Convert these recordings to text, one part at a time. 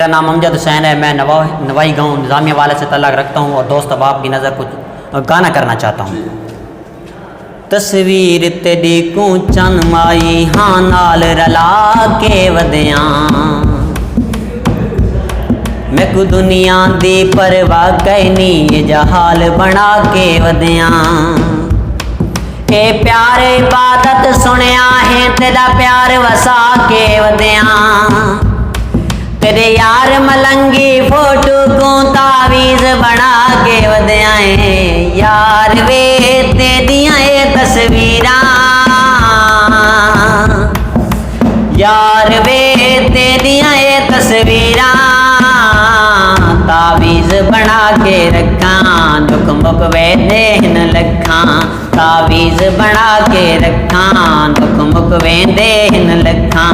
मेरा नाम अमजद हुसैन है। मैं नवाई गांव निज़ामिया वाले से तल्लक रखता हूँ और दोस्त अब आपकी नज़र कुछ गाना करना चाहता हूँ। तस्वीर तेरी को चन माई हाँ नाल रला के वधिया, मैं को दुनिया दी परवाह कैनी ये जहाल बना के वधिया। ए प्यार इबादत सुनिया है तेरा प्यार वसा के वधिया, तेरे यार मलंगी फोटो को तावीज़ बना के वधियाए। यार वे तेरियां ये तस्वीरां, यार वे तेरियां ये तस्वीरां तावीज़ बना के रखा, दुख मुख वे देन लखा। तावीज़ बना के रखा, दुख मुख वे देन लखा।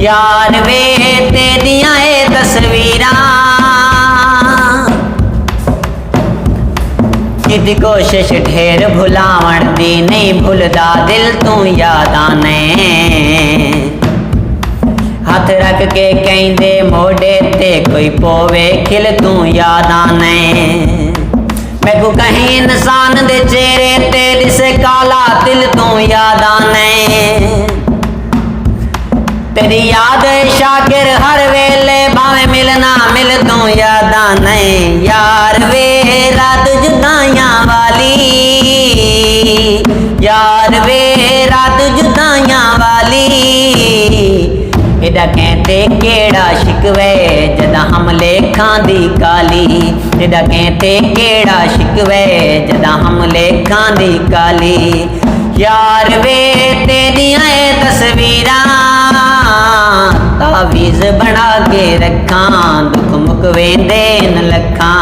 यार वे तेरियां ये तस्वीरां, जिद कोशिश ढेर भुलावण दी नहीं भुलदा दिल तू यादां ने। हथ रख के कहंदे मोड़े ते कोई पोवे खिल तू यादां ने। मैं को कहीं इंसान दे चेहरे ते दिसे काला दिल तू यादां ने। तेरी याद शाकिर हर वेले भावे मिलना मिल तू यादां नहीं। यार वे रात जुदाइयां वाली, यार वे रात जुदाइयां वाली। एदा कहते केड़ा शिकवे जदा हम लेखां दी काली। एदा कहते केड़ा शिकवे जदा हम लेखां दी काली। यार वे तेरियां ये तस्वीरां तावीज़ बना के रखा, दुख मुक वेंदे न लखा।